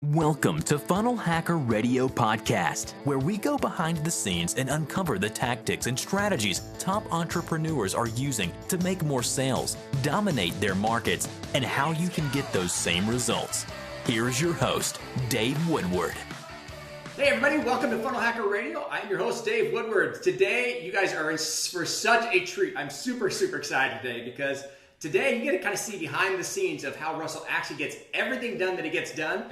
Welcome to Funnel Hacker Radio Podcast, where we go behind the scenes and uncover the tactics and strategies top entrepreneurs are using to make more sales, dominate their markets, and how you can get those same results. Here's your host, Dave Woodward. Hey everybody, welcome to Funnel Hacker Radio. I'm your host, Dave Woodward. Today, you guys are in for such a treat. I'm super excited today because today, you get to kind of see behind the scenes of how Russell actually gets everything done that he gets done.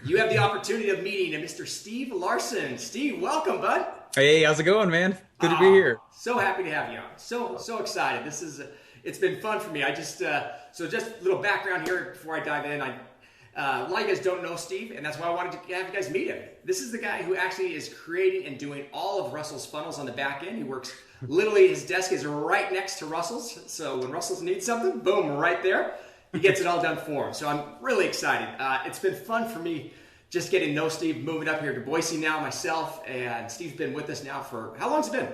You have the opportunity of meeting Mr. Steve Larsen. Steve, welcome, bud. Hey, how's it going, man? Good to be here. So happy to have you on. So excited. It's been fun for me. So just a little background here before I dive in. A lot of you guys don't know Steve, and that's why I wanted to have you guys meet him. This is the guy who actually is creating and doing all of Russell's funnels on the back end. He works. Literally, his desk is right next to Russell's, so when Russell's needs something, boom, right there. He gets it all done for him. So I'm really excited. It's been fun for me just getting to know Steve, moving up here to Boise now myself, and Steve's been with us now for, how long's it been?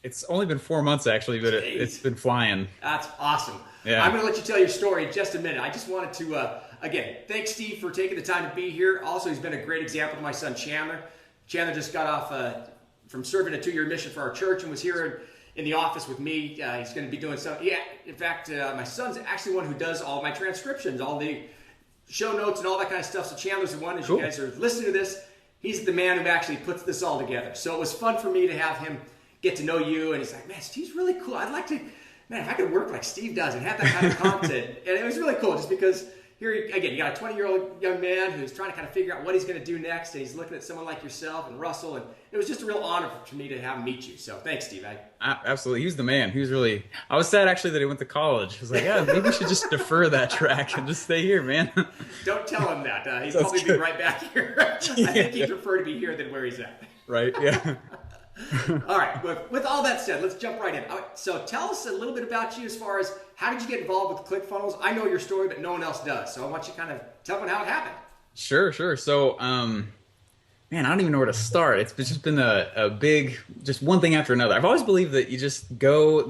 It's only been 4 months, actually, but it's been flying. That's awesome. Yeah. I'm going to let you tell your story in just a minute. I just wanted to, again, thank Steve for taking the time to be here. Also, he's been a great example to my son, Chandler. Chandler just got off from serving a 2-year mission for our church and was here in the office with me. He's going to be doing some. Yeah, in fact, my son's actually one who does all my transcriptions, all the show notes and all that kind of stuff. So Chandler's the one, as Cool. You guys are listening to this, he's the man who actually puts this all together. So it was fun for me to have him get to know you. And he's like, man, Steve's really cool. I'd like to, man, if I could work like Steve does and have that kind of content. And it was really cool just because here, again, you got a 20-year-old young man who's trying to kind of figure out what he's going to do next, and he's looking at someone like yourself and Russell, and it was just a real honor for me to have him meet you. So thanks, Steve. Absolutely. He was the man. He was really... I was sad, actually, that he went to college. I was like, yeah, maybe we should just defer that track and just stay here, man. Don't tell him that. He'd probably be right back here. I think he'd prefer to be here than where he's at. Right, yeah. All right, with all that said, let's jump right in. All right, so tell us a little bit about you as far as how did you get involved with ClickFunnels? I know your story, but no one else does. So I want you to kind of tell me how it happened. Sure. So, man, I don't even know where to start. It's just been a big, just one thing after another. I've always believed that you just go,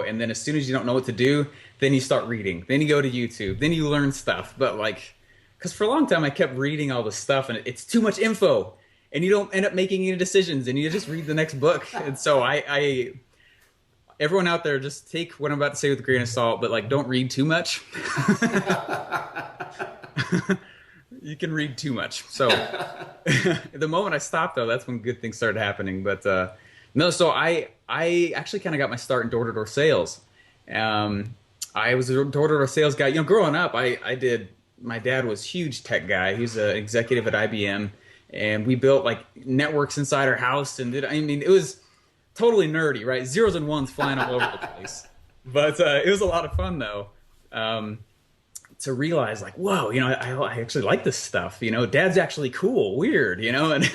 and then as soon as you don't know what to do, then you start reading. Then you go to YouTube. Then you learn stuff. But because for a long time I kept reading all this stuff, and it's too much info. And you don't end up making any decisions, and you just read the next book. And so everyone out there, just take what I'm about to say with a grain of salt, but don't read too much. You can read too much. So the moment I stopped, though, that's when good things started happening. But no, so I actually kind of got my start in door-to-door sales. I was a door-to-door sales guy. Growing up, my dad was a huge tech guy. He was an executive at IBM. And we built networks inside our house, and it was totally nerdy, right? Zeros and ones flying all over the place. But it was a lot of fun though, to realize whoa, I actually like this stuff. Dad's actually cool, weird, and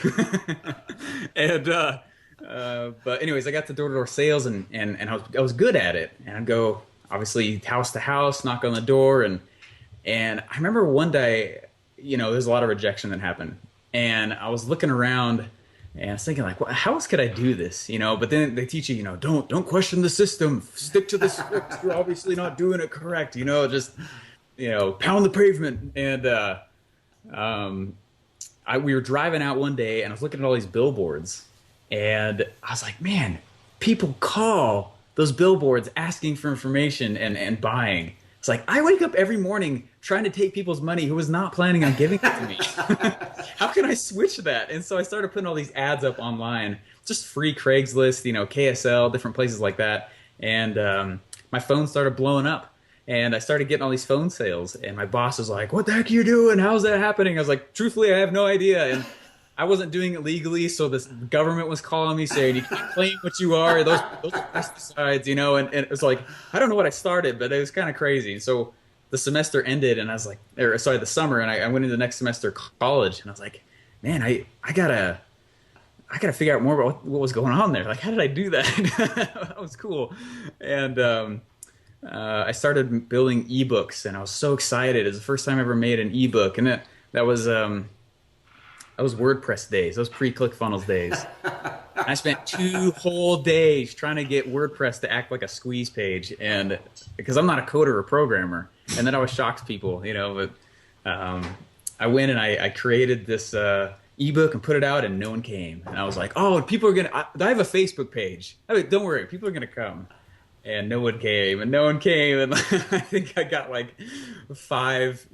but anyways, I got to door-to-door sales, and I was good at it, and I'd go obviously house to house, knock on the door, and I remember one day, there's a lot of rejection that happened. And I was looking around, and I was thinking, how else could I do this? But then they teach you, don't question the system. Stick to the script. You're obviously not doing it correct. Just, pound the pavement. And we were driving out one day, and I was looking at all these billboards, and I was like, man, people call those billboards asking for information and buying. It's I wake up every morning trying to take people's money who was not planning on giving it to me. How can I switch that? And so I started putting all these ads up online, just free Craigslist, KSL, different places like that. And my phone started blowing up, and I started getting all these phone sales. And my boss was like, "What the heck are you doing? How's that happening?" I was like, "Truthfully, I have no idea." And I wasn't doing it legally, so this government was calling me saying, "You can't claim what you are. Those are pesticides," and it was I don't know what I started, but it was kind of crazy. So the semester ended, and I was the summer, and I went into the next semester of college, and I was like, man, I gotta figure out more about what was going on there. How did I do that? That was cool. And I started building ebooks, and I was so excited. It was the first time I ever made an ebook, and that was WordPress days. Those pre-ClickFunnels days. I spent 2 whole days trying to get WordPress to act like a squeeze page, and because I'm not a coder or programmer, and that always shocks people, but I went and I created this ebook and put it out, and no one came. And I was like, oh, people are gonna. I have a Facebook page. I mean, don't worry, people are gonna come. And no one came, and no one came, and I think I got like 5,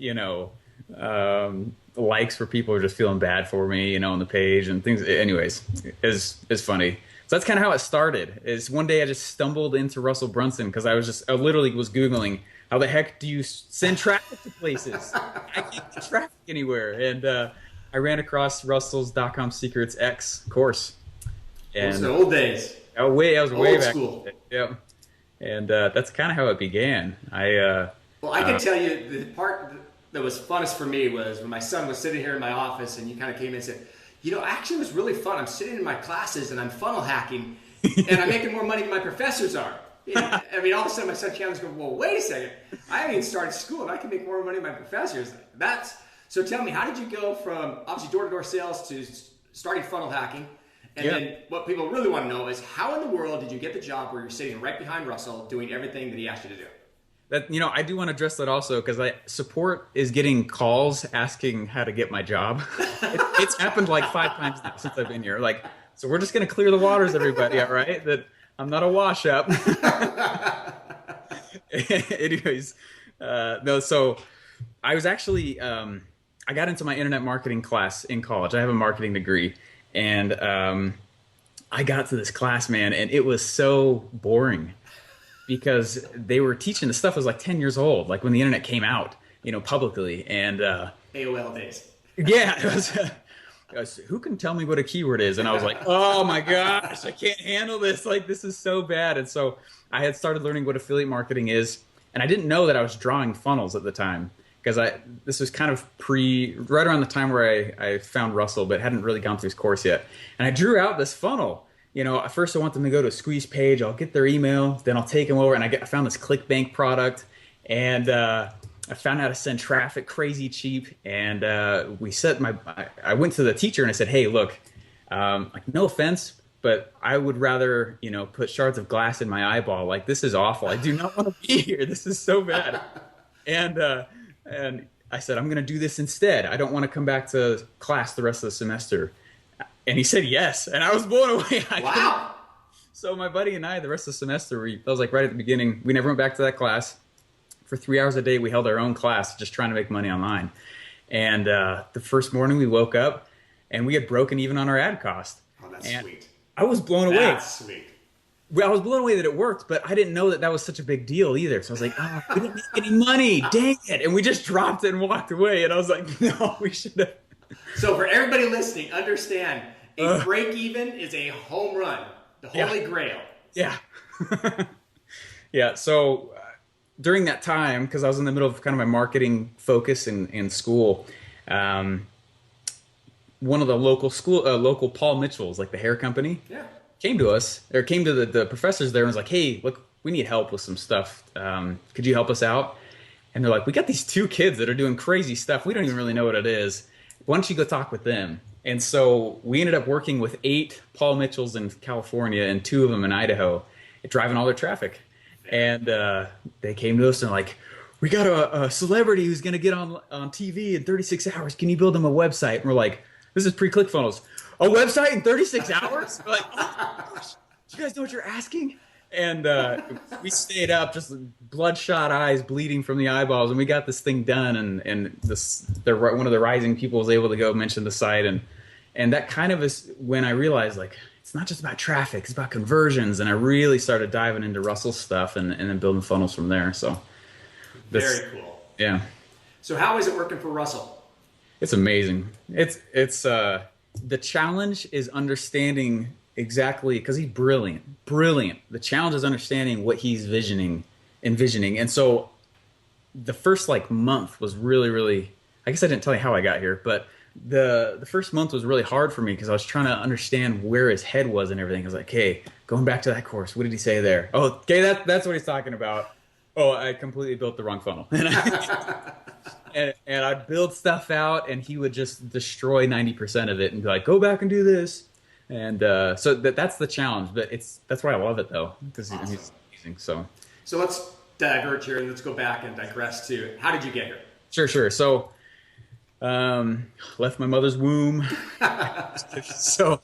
likes where people are just feeling bad for me, on the page and things. Anyways, it's funny. So that's kind of how it started. Is one day I just stumbled into Russell Brunson because I literally was Googling how the heck do you send traffic to places? I can't get traffic anywhere, and I ran across Russell's.com Secrets X course. And those are the old days. I was way old back. School. Yep. And that's kind of how it began. Well, I can tell you the part that was funnest for me was when my son was sitting here in my office and you kind of came in and said, actually it was really fun. I'm sitting in my classes and I'm funnel hacking and I'm making more money than my professors are. I mean, all of a sudden my son came and goes, well, wait a second. I haven't even started school and I can make more money than my professors. So tell me, how did you go from obviously door-to-door sales to starting funnel hacking? And then what people really want to know is how in the world did you get the job where you're sitting right behind Russell doing everything that he asked you to do? That I do want to address that also because support is getting calls asking how to get my job. It's happened like 5 times now since I've been here. Like, so we're just going to clear the waters, everybody, all right? That I'm not a wash up. Anyways, no, so I was actually, I got into my internet marketing class in college. I have a marketing degree. And I got to this class, man, and it was so boring because they were teaching the stuff was like 10 years old, like when the internet came out, publicly. And AOL days. Yeah, it was, who can tell me what a keyword is? And I was like, oh my gosh, I can't handle this. Like, this is so bad. And so I had started learning what affiliate marketing is, and I didn't know that I was drawing funnels at the time. Because this was kind of right around the time where I found Russell, but hadn't really gone through his course yet. And I drew out this funnel. At first I want them to go to a squeeze page. I'll get their email, then I'll take them over, and I found this ClickBank product, and I found out how to send traffic crazy cheap. And I went to the teacher and I said, hey, look, no offense, but I would rather put shards of glass in my eyeball. Like, this is awful. I do not want to be here. This is so bad. And I said, I'm going to do this instead. I don't want to come back to class the rest of the semester. And he said yes. And I was blown away. Wow. So my buddy and I, the rest of the semester, that was like right at the beginning, we never went back to that class. For 3 hours a day, we held our own class just trying to make money online. And the first morning we woke up and we had broken even on our ad cost. Oh, that's sweet. I was blown away. That's sweet. Well, I was blown away that it worked, but I didn't know that was such a big deal either. So I was like, oh, we didn't make any money. Dang it. And we just dropped it and walked away. And I was like, no, we should have. So for everybody listening, understand, a break even is a home run. The holy grail. Yeah. Yeah. So during that time, because I was in the middle of kind of my marketing focus in school, one of the local Paul Mitchells, like the hair company. Yeah. Came to the professors there and was like, hey, look, we need help with some stuff. Could you help us out? And they're like, we got these 2 kids that are doing crazy stuff. We don't even really know what it is. Why don't you go talk with them? And so we ended up working with 8 Paul Mitchells in California and 2 of them in Idaho, driving all their traffic. And they came to us and like, we got a celebrity who's going to get on TV in 36 hours. Can you build them a website? And we're like, this is pre-ClickFunnels. A website in 36 hours? We're like, oh my gosh, do you guys know what you're asking? And we stayed up, just bloodshot eyes bleeding from the eyeballs, and we got this thing done. And one of the rising people was able to go mention the site, and that kind of is when I realized, like, it's not just about traffic, it's about conversions. And I really started diving into Russell's stuff and then building funnels from there. So very cool. Yeah. So how is it working for Russell? It's amazing. It's the challenge is understanding exactly, because he's brilliant. The challenge is understanding what he's envisioning. And so the first month was really, I guess I didn't tell you how I got here, but the first month was really hard for me because I was trying to understand where his head was and everything. I was like, hey, going back to that course, what did he say there? Oh, okay, that's what he's talking about. Oh, I completely built the wrong funnel. And I'd build stuff out, and he would just destroy 90% of it and be like, go back and do this. And so that's the challenge. But that's why I love it, though, because he's amazing. So let's diverge here and let's go back and digress to how did you get here? Sure. So Left my mother's womb. So,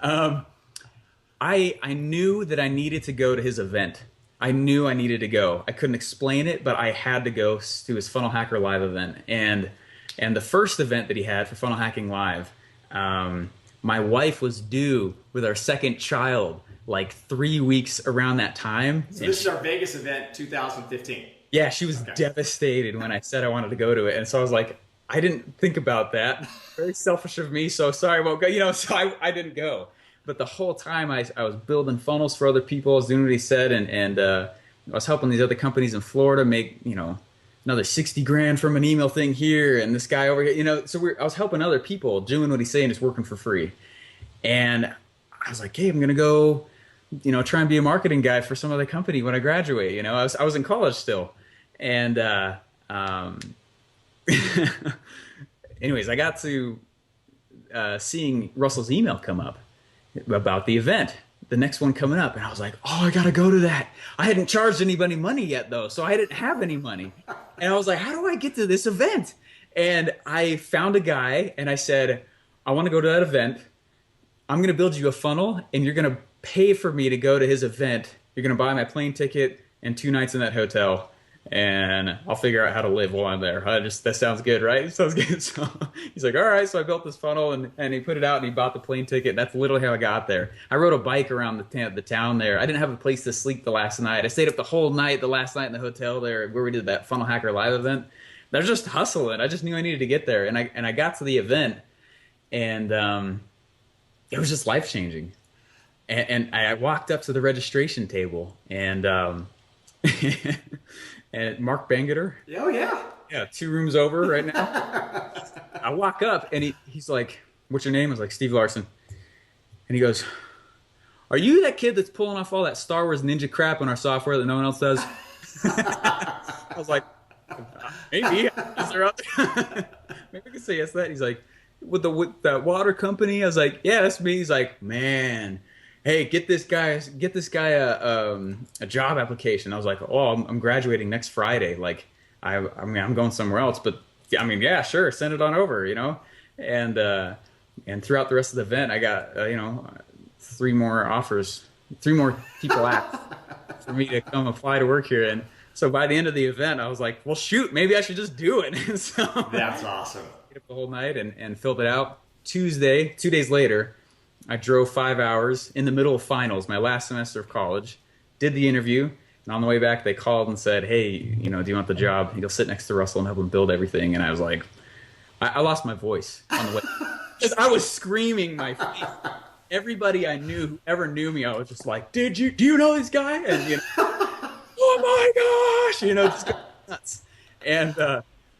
I knew that I needed to go to his event. I knew I needed to go. I couldn't explain it, but I had to go to his Funnel Hacker Live event. And the first event that he had for Funnel Hacking Live, my wife was due with our second child like 3 weeks around that time. So this is our Vegas event, 2015. Yeah, she was devastated when I said I wanted to go to it. And so I was like, I didn't think about that. Very selfish of me. So sorry, I won't go. So I didn't go. But the whole time I was building funnels for other people. I was doing what he said. And I was helping these other companies in Florida make, another 60 grand from an email thing here. And this guy over here, so I was helping other people doing what he's saying, just working for free. And I was like, hey, I'm going to go, try and be a marketing guy for some other company when I graduate. I was in college still. And anyways, I got to seeing Russell's email come up about the event, the next one coming up. And I was like, oh, I got to go to that. I hadn't charged anybody money yet, though, so I didn't have any money. And I was like, how do I get to this event? And I found a guy, and I said, I want to go to that event. I'm going to build you a funnel, and you're going to pay for me to go to his event. You're going to buy my plane ticket and 2 nights in that hotel. And I'll figure out how to live while I'm there. That sounds good, right? Sounds good. So he's like, all right. So I built this funnel and he put it out and he bought the plane ticket. That's literally how I got there. I rode a bike around the town there. I didn't have a place to sleep the last night. I stayed up the whole night, the last night in the hotel there where we did that Funnel Hacker Live event. I was just hustling. I just knew I needed to get there. And I got to the event and it was just life changing. And I walked up to the registration table and and Mark Bangeter. Oh, yeah. Yeah, 2 rooms over right now. I walk up, and he's like, what's your name? I was like, Steve Larsen. And he goes, are you that kid that's pulling off all that Star Wars ninja crap on our software that no one else does? I was like, maybe. Is there out there? Maybe I could say yes to that. He's like, with the water company? I was like, yeah, that's me. He's like, man, hey, get this guy a job application. I was like, oh, I'm graduating next Friday. Like, I'm going somewhere else, but yeah, sure, send it on over, And throughout the rest of the event, I got 3 more offers, 3 more people asked for me to come apply to work here. And so by the end of the event, I was like, well, shoot, maybe I should just do it. And so that's awesome. I stayed up the whole night and filled it out. Tuesday, 2 days later, I drove 5 hours in the middle of finals, my last semester of college, did the interview, and on the way back they called and said, hey, do you want the job? You'll sit next to Russell and help him build everything. And I was like, I lost my voice on the way. Because I was screaming my face. Everybody I knew who ever knew me, I was just like, do you know this guy? And oh my gosh, just go nuts. And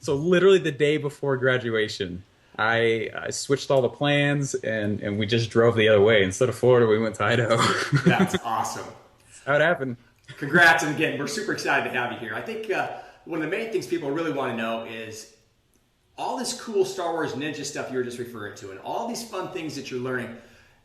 so literally the day before graduation, I switched all the plans and we just drove the other way. Instead of Florida, we went to Idaho. That's awesome. How it happened. Congrats. And again, we're super excited to have you here. I think one of the main things people really want to know is all this cool Star Wars ninja stuff you were just referring to and all these fun things that you're learning.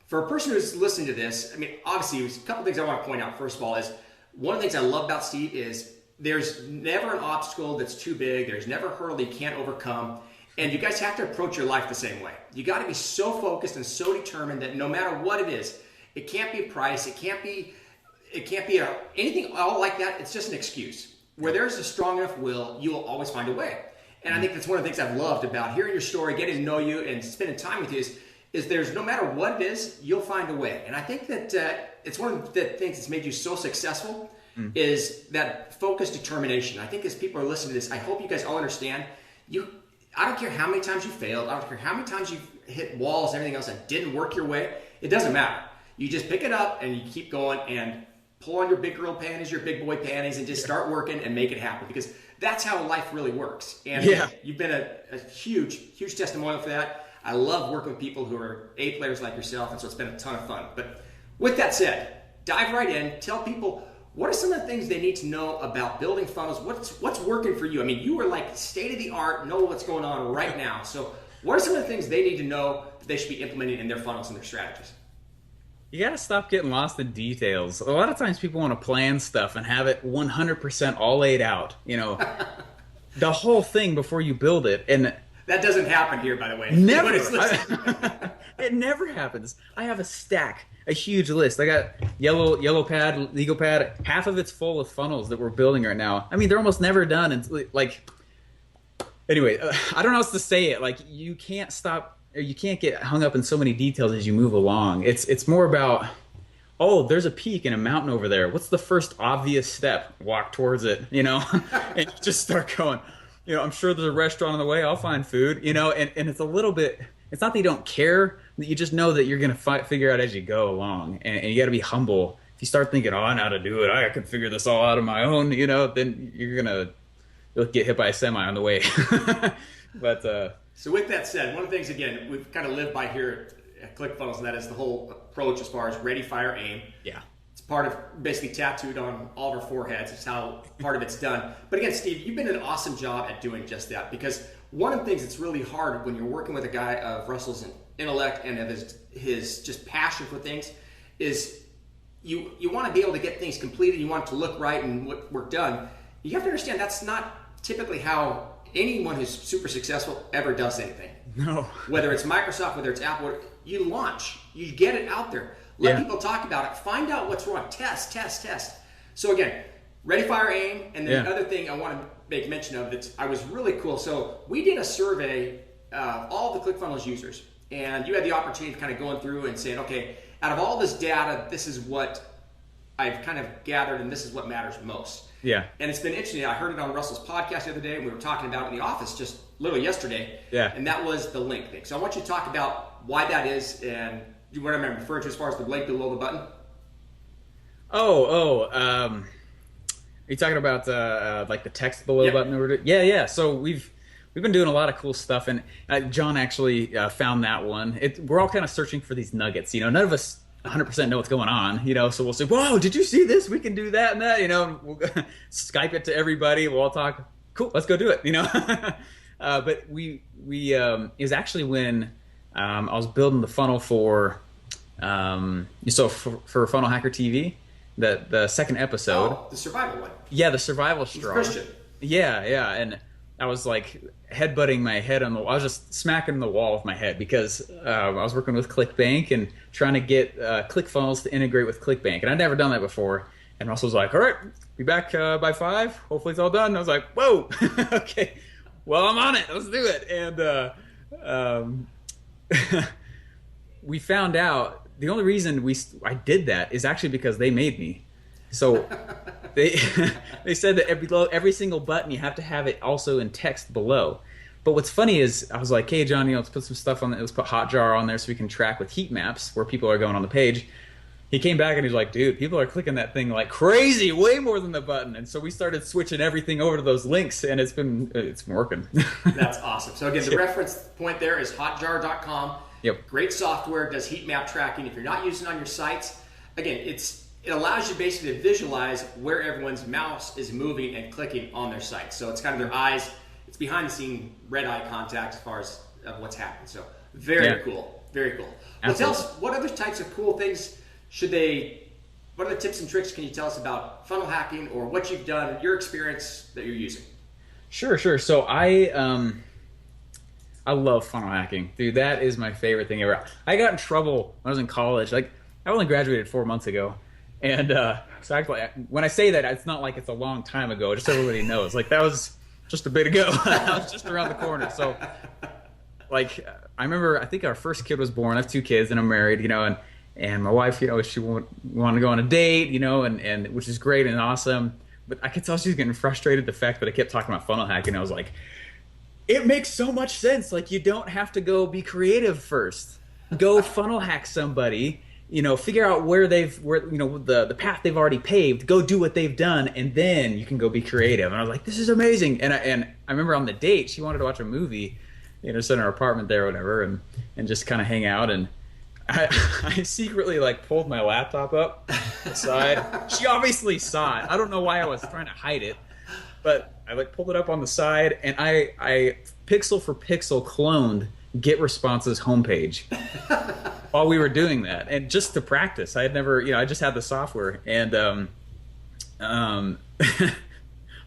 For a person who's listening to this, obviously, there's a couple things I want to point out. First of all is one of the things I love about Steve is there's never an obstacle that's too big. There's never a hurdle you can't overcome. And you guys have to approach your life the same way. You got to be so focused and so determined that no matter what it is, it can't be a price, it can't be anything all like that. It's just an excuse. Where there's a strong enough will, you will always find a way. And I think that's one of the things I've loved about hearing your story, getting to know you, and spending time with you is there's no matter what it is, you'll find a way. And I think that it's one of the things that's made you so successful is that focused determination. I think as people are listening to this, I hope you guys all understand I don't care how many times you failed. I don't care how many times you hit walls and everything else that didn't work your way. It doesn't matter. You just pick it up and you keep going and pull on your big girl panties, your big boy panties, and just start working and make it happen because that's how life really works. And you've been a huge, huge testimonial for that. I love working with people who are A players like yourself, and so it's been a ton of fun. But with that said, dive right in. Tell people what are some of the things they need to know about building funnels? What's working for you? You were like state of the art, know what's going on right now. So what are some of the things they need to know that they should be implementing in their funnels and their strategies? You got to stop getting lost in details. A lot of times people want to plan stuff and have it 100% all laid out, the whole thing before you build it. And Yeah. That doesn't happen here, by the way. Never. Listening. It never happens. I have a huge list. I got yellow pad, legal pad. Half of it's full of funnels that we're building right now. I mean, they're almost never done. And like, anyway, I don't know how else to say it. Like, you can't stop, or you can't get hung up in so many details as you move along. It's more about, oh, there's a peak and a mountain over there. What's the first obvious step? Walk towards it, and just start going. I'm sure there's a restaurant on the way. I'll find food, and it's a little bit, it's not that you don't care, that you just know that you're going to figure out as you go along. And you got to be humble. If you start thinking, oh, I know how to do it, I can figure this all out on my own, then you'll get hit by a semi on the way. But so with that said, one of the things, again, we've kind of lived by here at ClickFunnels, and that is the whole approach as far as ready, fire, aim. Yeah. It's part of basically tattooed on all of our foreheads. It's how part of it's done. But again, Steve, you've been an awesome job at doing just that, because one of the things that's really hard when you're working with a guy of Russell's intellect and of his just passion for things is you want to be able to get things completed. You want it to look right and work done. You have to understand that's not typically how anyone who's super successful ever does anything. No. Whether it's Microsoft, whether it's Apple, you launch, you get it out there. Let people talk about it. Find out what's wrong. Test. So again, ready, fire, aim. And then the other thing I want to make mention of that I was really cool. So we did a survey of all the ClickFunnels users. And you had the opportunity of kind of going through and saying, okay, out of all this data, this is what I've kind of gathered and this is what matters most. Yeah. And it's been interesting. I heard it on Russell's podcast the other day, and we were talking about it in the office just literally yesterday. Yeah. And that was the link thing. So I want you to talk about why that is and what I'm referring to as far as the link below the button. Are you talking about like the text below the button? Yeah. So we've been doing a lot of cool stuff, and John actually found that one. We're all kind of searching for these nuggets. None of us 100% know what's going on. So we'll say, "Whoa, did you see this? We can do that and that." And we'll Skype it to everybody. We'll all talk. Cool, let's go do it. But we it was actually when I was building the funnel for for Funnel Hacker TV. The second episode. Oh, the survival one. Yeah, the survival straw. Christian. Yeah, and I was like headbutting my head on the wall. I was just smacking the wall with my head because I was working with ClickBank and trying to get ClickFunnels to integrate with ClickBank, and I'd never done that before. And Russell was like, "All right, be back by 5. Hopefully it's all done." And I was like, "Whoa, okay, well I'm on it. Let's do it." And we found out. The only reason I did that is actually because they made me. So they said that every single button you have to have it also in text below. But what's funny is I was like, "Hey John, let's put some stuff on it. Let's put Hotjar on there so we can track with heat maps where people are going on the page." He came back and he's like, "Dude, people are clicking that thing like crazy, way more than the button." And so we started switching everything over to those links, and it's been working. That's awesome. So again, the reference point there is hotjar.com. Yep. Great software, does heat map tracking. If you're not using it on your sites, again, it allows you basically to visualize where everyone's mouse is moving and clicking on their site. So it's kind of their eyes, it's behind the scene red eye contact as far as what's happening. So very cool. Very cool. Well, tell us, what other types of cool things what other tips and tricks can you tell us about funnel hacking or what you've done, your experience that you're using? Sure. So I love funnel hacking. Dude, that is my favorite thing ever. I got in trouble when I was in college. Like, I only graduated 4 months ago. And so actually, when I say that, it's not like it's a long time ago. Just so everybody knows. Like, that was just a bit ago. I was just around the corner. So, like, I remember, I think our first kid was born. I have 2 kids, and I'm married, and my wife, she wanted to go on a date, and which is great and awesome. But I could tell she was getting frustrated the fact that I kept talking about funnel hacking. I was like, it makes so much sense. Like, you don't have to go be creative first. Go funnel hack somebody, figure out the path they've already paved, go do what they've done, and then you can go be creative. And I was like, this is amazing. And I remember on the date, she wanted to watch a movie, sit in her apartment there or whatever, and just kind of hang out. And I secretly pulled my laptop up the side. She obviously saw it. I don't know why I was trying to hide it. But I pulled it up on the side, and I pixel for pixel cloned GetResponse's homepage while we were doing that, and just to practice. I had never, I just had the software, and I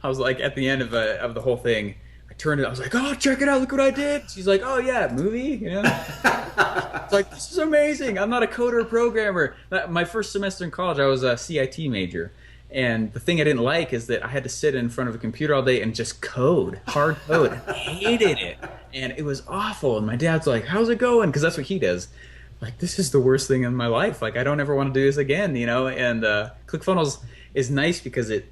was like, at the end of the whole thing, I turned it. I was like, oh, check it out! Look what I did. She's like, oh yeah, movie. You know, it's like, this is amazing. I'm not a coder or programmer. My first semester in college, I was a CIT major, and the thing I didn't like is that I had to sit in front of a computer all day and just code, hard code. I hated it, and it was awful. And my dad's like, how's it going? Because that's what he does. Like, this is the worst thing in my life. Like, I don't ever want to do this again, you know? And ClickFunnels is nice because it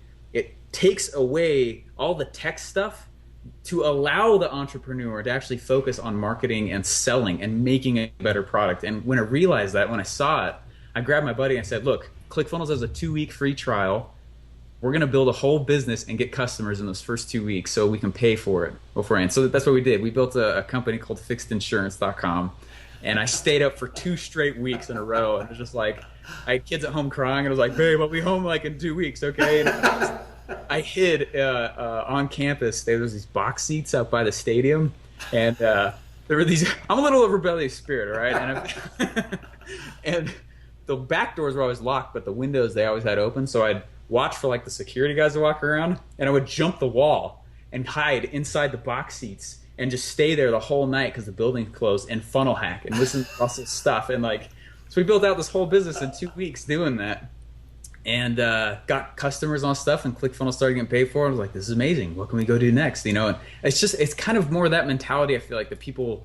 takes away all the tech stuff to allow the entrepreneur to actually focus on marketing and selling and making a better product. And when I realized that, when I saw it, I grabbed my buddy and I said, look, ClickFunnels has a 2-week free trial. We're going to build a whole business and get customers in those first 2 weeks so we can pay for it beforehand. So that's what we did. We built a company called fixedinsurance.com. And I stayed up for 2 straight weeks in a row. And it was just like, I had kids at home crying. And I was like, babe, I'll be home like in 2 weeks, okay? And I hid on campus. There was these box seats out by the stadium. And there were these, I'm a little rebellious spirit, all right? And the back doors were always locked, but the windows, they always had open. So I'd watch for like the security guys to walk around. And I would jump the wall and hide inside the box seats and just stay there the whole night because the building closed and funnel hack and listen to Russell's stuff. And like, so we built out this whole business in 2 weeks doing that, and got customers on stuff, and ClickFunnels started getting paid for it. I was like, this is amazing. What can we go do next? You know, and it's kind of more that mentality I feel like that people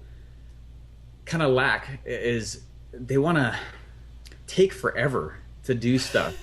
kind of lack, is they want to take forever to do stuff.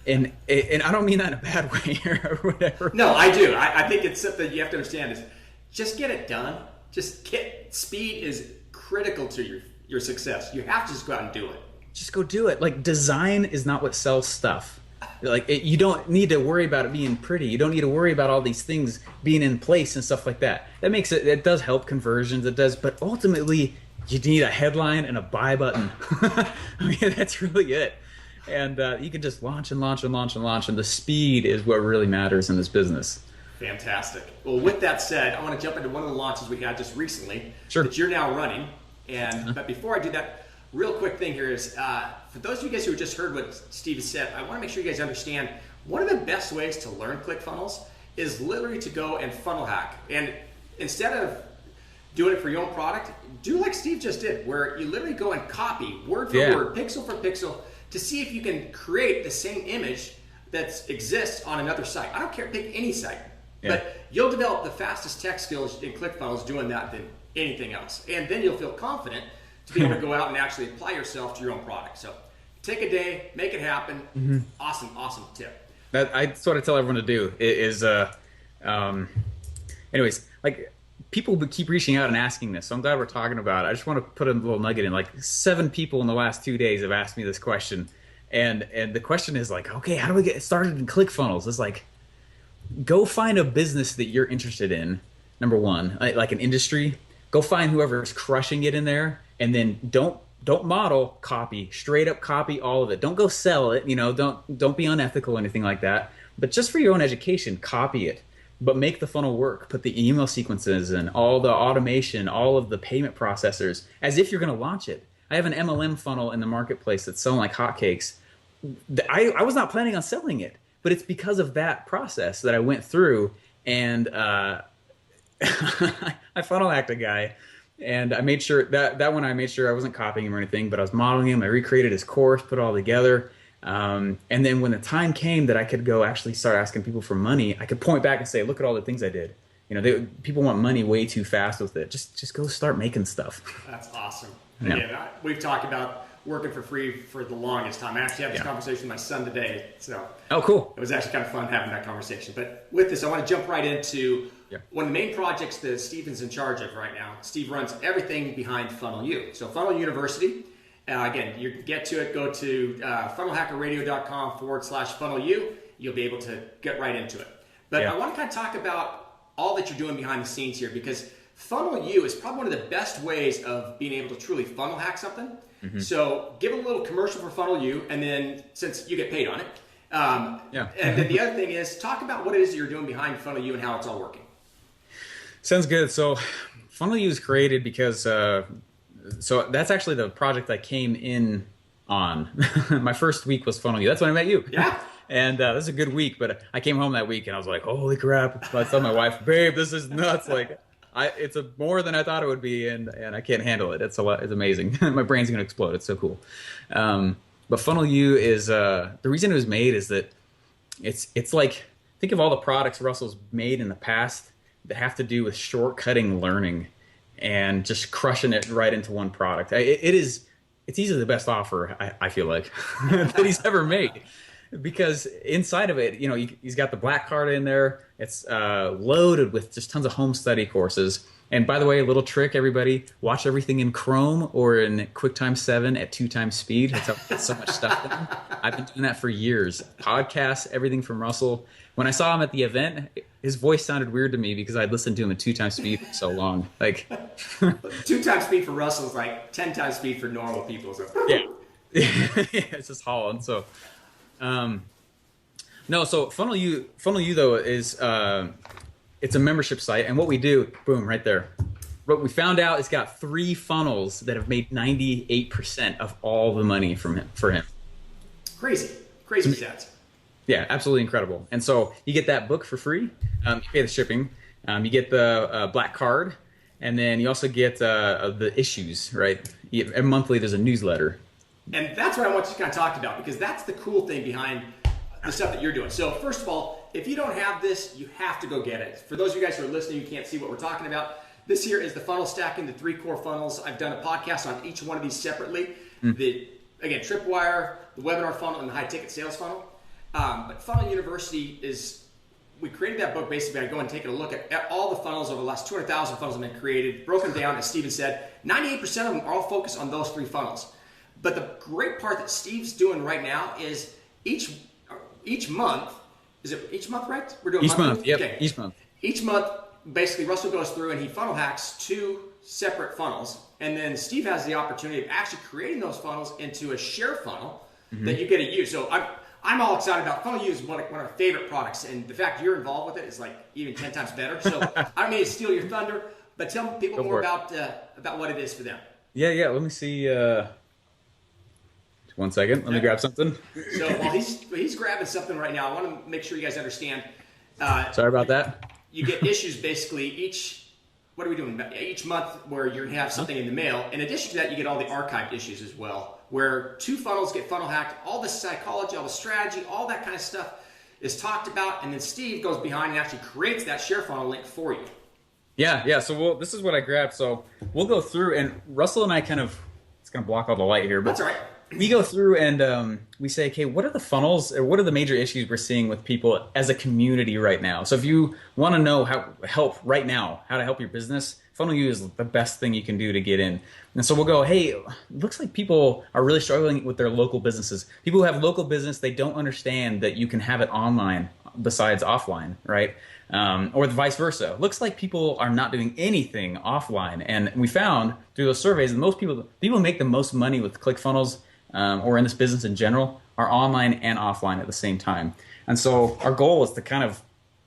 And I don't mean that in a bad way or whatever. No, I do. I think it's something you have to understand is, just get it done. Speed is critical to your success. You have to just go out and do it. Just go do it. Like, design is not what sells stuff. Like, you don't need to worry about it being pretty. You don't need to worry about all these things being in place and stuff like that. That makes it does help conversions. It does, but ultimately you need a headline and a buy button. I mean, that's really it. And you can just launch and launch and launch and launch, and the speed is what really matters in this business. Fantastic. Well, with that said, I want to jump into one of the launches we had just recently that you're now running. And but before I do that, real quick thing here is, for those of you guys who just heard what Steve said, I want to make sure you guys understand one of the best ways to learn ClickFunnels is literally to go and funnel hack. And instead of doing it for your own product, do like Steve just did, where you literally go and copy word for word, pixel for pixel, to see if you can create the same image that exists on another site. I don't care, pick any site. Yeah. But you'll develop the fastest tech skills in ClickFunnels doing that than anything else. And then you'll feel confident to be able to go out and actually apply yourself to your own product. So take a day, make it happen. Mm-hmm. Awesome tip. That's what I tell everyone to do is, anyways, like, people would keep reaching out and asking this. So I'm glad we're talking about it. I just want to put a little nugget in. Like, 7 people in the last 2 days have asked me this question. And the question is like, okay, how do we get started in ClickFunnels? It's like, go find a business that you're interested in, number one, like an industry. Go find whoever's crushing it in there, and then don't model, copy, straight up copy all of it. Don't go sell it, you know, don't be unethical or anything like that. But just for your own education, copy it. But make the funnel work. Put the email sequences and all the automation, all of the payment processors, as if you're going to launch it. I have an MLM funnel in the marketplace that's selling like hotcakes. I was not planning on selling it, but it's because of that process that I went through, and I funnel hacked a guy, and I made sure that one I made sure I wasn't copying him or anything, but I was modeling him. I recreated his course, put it all together. And then when the time came that I could go actually start asking people for money, I could point back and say, look at all the things I did. You know, people want money way too fast with it. Just go start making stuff. That's awesome. Again, we've talked about working for free for the longest time. I actually had this conversation with my son today. So cool. It was actually kind of fun having that conversation. But with this, I want to jump right into one of the main projects that Steven's in charge of right now. Steve runs everything behind Funnel U. So Funnel University. Again, you get to it, go to funnelhackerradio.com/funnelu. You'll be able to get right into it. But I want to kind of talk about all that you're doing behind the scenes here, because Funnel U is probably one of the best ways of being able to truly funnel hack something. Mm-hmm. So give a little commercial for Funnel U, and then since you get paid on it. And then the other thing is, talk about what it is that you're doing behind Funnel U and how it's all working. Sounds good. So Funnel U is created because... so that's actually the project I came in on. My first week was Funnel U. That's when I met you. Yeah. And this is a good week, but I came home that week and I was like, holy crap. I told my wife, babe, this is nuts. Like, it's more than I thought it would be, and I can't handle it. It's a lot. It's amazing. My brain's going to explode. It's so cool. But Funnel U is, the reason it was made is that it's like, think of all the products Russell's made in the past that have to do with shortcutting learning and just crushing it right into one product. It's easily the best offer, I feel like, that he's ever made. Because inside of it, he's got the black card in there. It's loaded with just tons of home study courses. And by the way, a little trick, everybody, watch everything in Chrome or in QuickTime 7 at 2 times speed. That's how I get so much stuff done. I've been doing that for years. Podcasts, everything from Russell. When I saw him at the event, his voice sounded weird to me because I'd listened to him at 2 times speed for so long. Like 2 times speed for Russell is like 10 times speed for normal people. So. Yeah. It's just hauling. So, no, so Funnel U though is, it's a membership site, and what we do, boom, right there. What we found out, it's got 3 funnels that have made 98% of all the money for him. Crazy stats. Yeah, absolutely incredible. And so you get that book for free. You pay the shipping. You get the black card, and then you also get the issues, right? Every monthly, there's a newsletter. And that's what I want you to kind of talk about, because that's the cool thing behind the stuff that you're doing. So first of all, if you don't have this, you have to go get it. For those of you guys who are listening, you can't see what we're talking about. This here is the funnel stack into 3 core funnels. I've done a podcast on each one of these separately. Again, Tripwire, the webinar funnel, and the high ticket sales funnel. But Funnel University we created that book basically by going and taking a look at all the funnels over the last 200,000 funnels have been created, broken down, as Steven said. 98% of them are all focused on those 3 funnels. But the great part that Steve's doing right now is each month, is it each month, right? We're doing each month, yep, okay. Each month. Each month, basically, Russell goes through and he funnel hacks 2 separate funnels. And then Steve has the opportunity of actually creating those funnels into a share funnel that you get to use. So I'm all excited about Funnel U is one of our favorite products. And the fact you're involved with it is like even 10 times better. So I don't mean to steal your thunder, but tell people more about what it is for them. Yeah. Let me see. 1 second. Let me grab something. So while he's grabbing something right now, I want to make sure you guys understand. Sorry about that. You get issues basically each month where you're going to have something in the mail. In addition to that, you get all the archived issues as well, where 2 funnels get funnel hacked. All the psychology, all the strategy, all that kind of stuff is talked about. And then Steve goes behind and actually creates that share funnel link for you. Yeah. So this is what I grabbed. So we'll go through, and Russell and I it's going to block all the light here, but that's all right. We go through and we say, okay, what are the funnels, or what are the major issues we're seeing with people as a community right now? So if you want to know how to help your business, Funnel U is the best thing you can do to get in. And so we'll go, hey, it looks like people are really struggling with their local businesses. People who have local business, they don't understand that you can have it online besides offline, right? Or the vice versa. Looks like people are not doing anything offline. And we found through those surveys that most people make the most money with ClickFunnels or in this business in general are online and offline at the same time. And so our goal is to kind of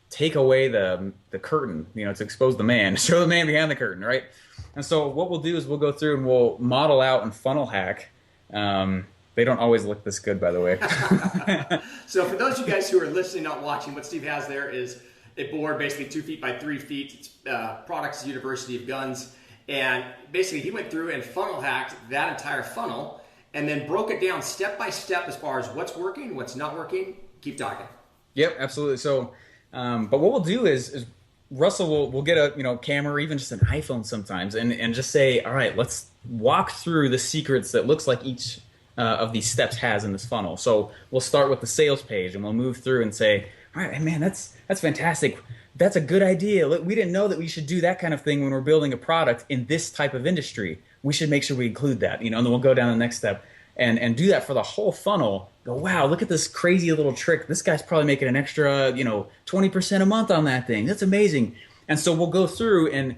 take away the curtain, to expose the man, show the man behind the curtain, right? And so what we'll do is we'll go through and we'll model out and funnel hack. They don't always look this good, by the way. So for those of you guys who are listening, not watching, what Steve has there is a board, basically 2 feet by 3 feet. It's Products University of Guns. And basically he went through and funnel hacked that entire funnel and then broke it down step by step as far as what's working, what's not working. Keep talking. Yep, absolutely. So, but what we'll do is Russell will get a camera or even just an iPhone sometimes and just say, all right, let's walk through the secrets that looks like each of these steps has in this funnel. So we'll start with the sales page and we'll move through and say, all right, man, that's fantastic. That's a good idea. Look, we didn't know that we should do that kind of thing when we're building a product in this type of industry. We should make sure we include that, and then we'll go down to the next step and do that for the whole funnel. Go, wow, look at this crazy little trick. This guy's probably making an extra, 20% a month on that thing. That's amazing. And so we'll go through and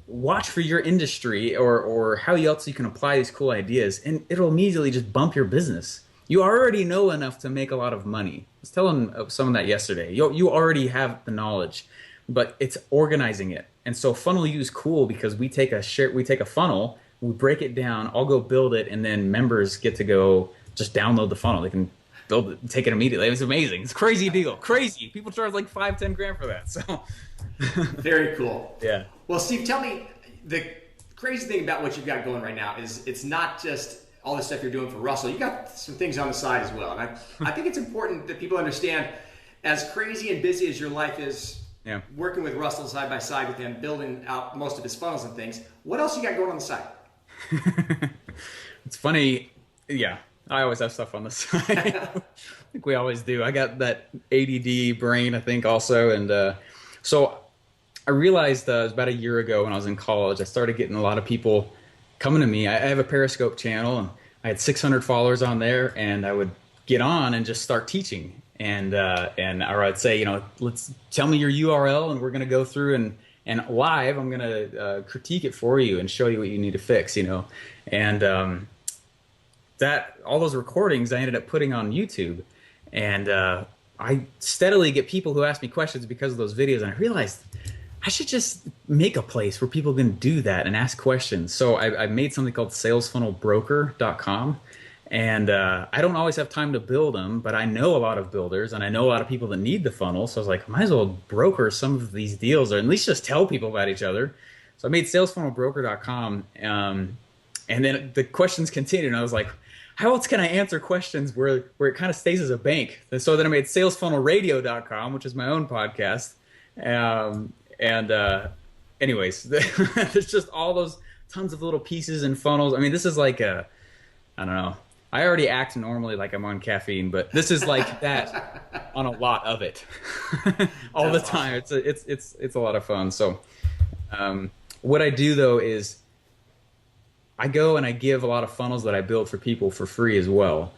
watch for your industry or how else you can apply these cool ideas, and it'll immediately just bump your business. You already know enough to make a lot of money. I was telling someone that yesterday. You already have the knowledge, but it's organizing it. And so Funnel U is cool because we take a funnel, we break it down, I'll go build it, and then members get to go just download the funnel. They can build it and take it immediately. It was amazing. It's a crazy deal. Crazy. People charge like 5-10 grand for that. So very cool. Yeah. Well, Steve, tell me, the crazy thing about what you've got going right now is it's not just all the stuff you're doing for Russell. You got some things on the side as well. And I think it's important that people understand, as crazy and busy as your life is, working with Russell side by side with him, building out most of his funnels and things, what else you got going on the side? It's funny. Yeah, I always have stuff on the side. I think we always do. I got that ADD brain, I think, also. And so I realized it was about a year ago when I was in college, I started getting a lot of people coming to me. I have a Periscope channel, and I had 600 followers on there, and I would get on and just start teaching. And or I'd say, let's tell me your URL, and we're going to go through and live, I'm going to critique it for you and show you what you need to fix, And that all those recordings I ended up putting on YouTube, and I steadily get people who ask me questions because of those videos, and I realized I should just make a place where people can do that and ask questions. So I made something called salesfunnelbroker.com. And I don't always have time to build them, but I know a lot of builders, and I know a lot of people that need the funnel. So I was like, might as well broker some of these deals, or at least just tell people about each other. So I made salesfunnelbroker.com, and then the questions continued. And I was like, how else can I answer questions where it kind of stays as a bank? And so then I made salesfunnelradio.com, which is my own podcast. Anyways, there's just all those tons of little pieces and funnels. I mean, this is like I don't know. I already act normally like I'm on caffeine, but this is like that on a lot of it all the time. Awesome. It's a lot of fun. So what I do though is I go and I give a lot of funnels that I build for people for free as well.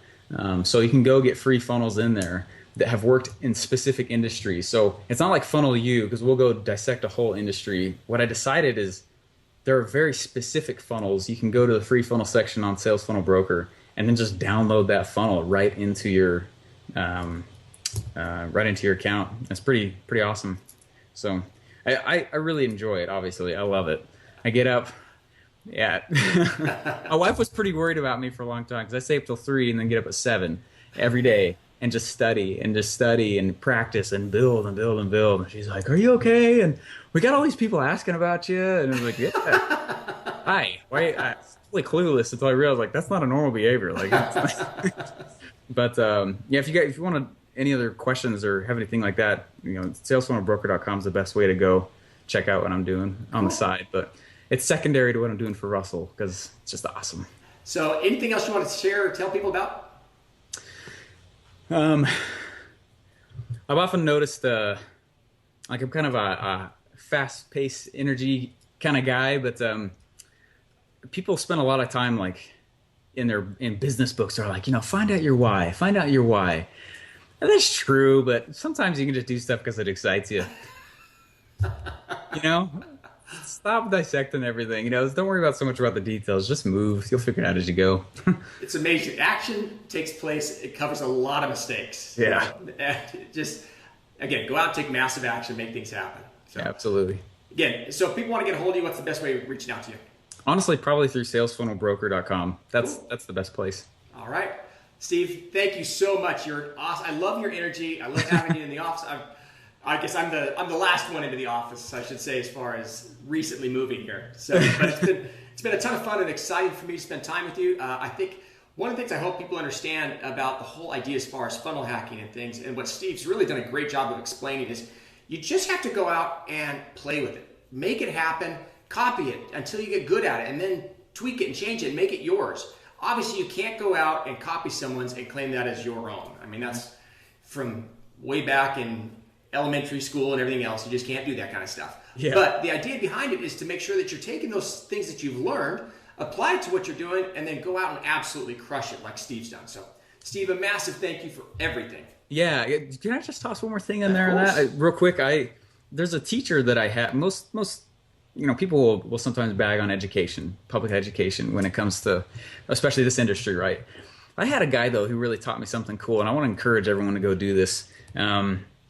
So you can go get free funnels in there that have worked in specific industries. So it's not like Funnel You, because we'll go dissect a whole industry. What I decided is there are very specific funnels. You can go to the free funnel section on Sales Funnel Broker and then just download that funnel right into your account. It's pretty awesome. So I really enjoy it. Obviously, I love it. I get up. Yeah, my wife was pretty worried about me for a long time because I stay up till 3 and then get up at 7 every day and just study and practice and build and build and build. And she's like, "Are you okay?" And we got all these people asking about you, and I was like, "Yeah, hi." Wait, I was really clueless until I realized like that's not a normal behavior. Like, but yeah, if you want any other questions or have anything like that, salesfunnelbroker.com is the best way to go check out what I'm doing on the side. But it's secondary to what I'm doing for Russell because it's just awesome. So, anything else you want to share or tell people about? I've often noticed like I'm kind of a fast-paced energy kind of guy, but people spend a lot of time like in business books are like, find out your why. And that's true, but sometimes you can just do stuff because it excites you. Stop dissecting everything. Don't worry about so much about the details. Just move. You'll figure it out as you go. It's amazing. Action takes place. It covers a lot of mistakes. Yeah. Just, again, go out and take massive action, make things happen. So, yeah, absolutely. Again, so if people want to get a hold of you, what's the best way of reaching out to you? Honestly, probably through salesfunnelbroker.com. That's the best place. All right. Steve, thank you so much. You're awesome. I love your energy. I love having you in the office. I guess I'm the last one into the office, I should say, as far as recently moving here. So, but it's been a ton of fun and exciting for me to spend time with you. I think one of the things I hope people understand about the whole idea as far as funnel hacking and things, and what Steve's really done a great job of explaining, is you just have to go out and play with it, make it happen, copy it until you get good at it, and then tweak it and change it and make it yours. Obviously, you can't go out and copy someone's and claim that as your own. I mean, that's from way back in elementary school and everything else. You just can't do that kind of stuff. Yeah. But the idea behind it is to make sure that you're taking those things that you've learned, apply it to what you're doing, and then go out and absolutely crush it like Steve's done. So, Steve, a massive thank you for everything. Yeah. Can I just toss one more thing in there on that? Real quick, there's a teacher that I have. Most people will sometimes bag on education, public education, when it comes to especially this industry, right? I had a guy, though, who really taught me something cool, and I want to encourage everyone to go do this.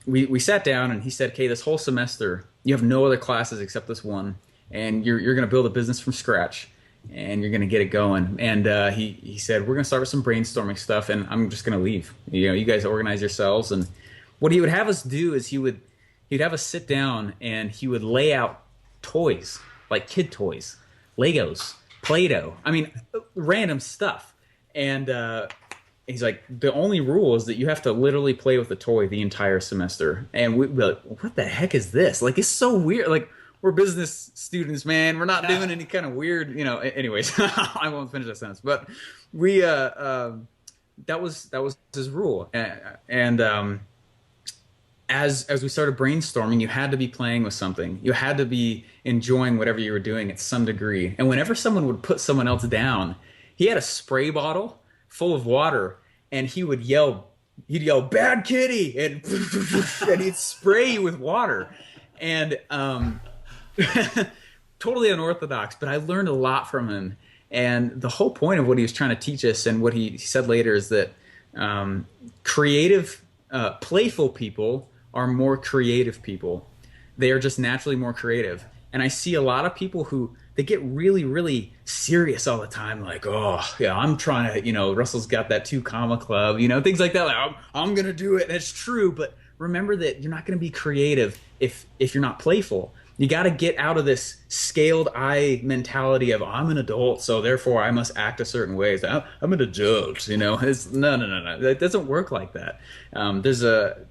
We sat down and he said, "Okay, this whole semester you have no other classes except this one, and you're going to build a business from scratch. and you're going to get it going. And he said, we're going to start with some brainstorming stuff, and I'm just going to leave. You guys organize yourselves. And what he would have us do is he'd have us sit down, and he would lay out toys, like kid toys, Legos, Play-Doh. I mean, random stuff. And he's like, the only rule is that you have to literally play with the toy the entire semester. And we'd be like, what the heck is this? Like, it's so weird. Like, we're business students, man. We're not doing any kind of weird, anyways. I won't finish that sentence. But we, that was his rule. And as we started brainstorming, you had to be playing with something. You had to be enjoying whatever you were doing at some degree. And whenever someone would put someone else down, he had a spray bottle full of water, and he'd yell, "Bad kitty," and and he'd spray you with water. And totally unorthodox, but I learned a lot from him. And the whole point of what he was trying to teach us, and what he said later, is that creative, playful people are more creative people. They are just naturally more creative. And I see a lot of people who, they get really, really serious all the time. Like, oh, yeah, I'm trying to, Russell's got that 2 comma club, things like that. Like, I'm going to do it. And it's true. But remember that you're not going to be creative if you're not playful. You got to get out of this scaled eye mentality of, I'm an adult, so therefore I must act a certain way. So I'm an adult, It's, no. It doesn't work like that. There's a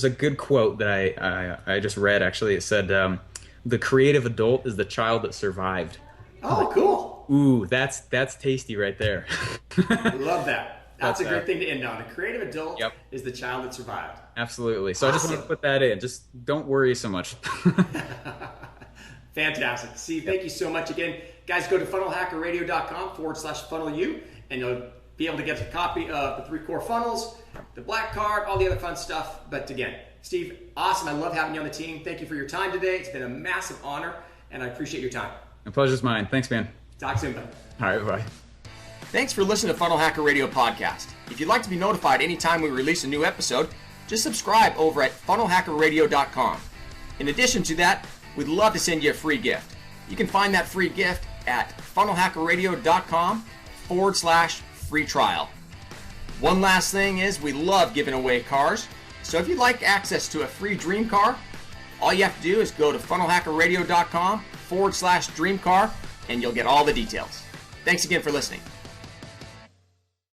good quote that I just read, actually. It said, the creative adult is the child that survived. Oh, cool. Ooh, that's tasty right there. Love that. That's a great thing to end on. A creative adult is the child that survived. Absolutely. So awesome. I just want to put that in. Just don't worry so much. Fantastic. Steve, thank you so much again. Guys, go to funnelhackerradio.com/funnelu, and you'll be able to get a copy of the 3 core funnels, the black card, all the other fun stuff. But again, Steve, awesome. I love having you on the team. Thank you for your time today. It's been a massive honor, and I appreciate your time. The pleasure's mine. Thanks, man. Talk soon, buddy. All right, bye. Thanks for listening to Funnel Hacker Radio Podcast. If you'd like to be notified anytime we release a new episode, just subscribe over at funnelhackerradio.com. In addition to that, we'd love to send you a free gift. You can find that free gift at funnelhackerradio.com/free trial. One last thing is, we love giving away cars. So if you'd like access to a free dream car, all you have to do is go to funnelhackerradio.com/dream car, and you'll get all the details. Thanks again for listening.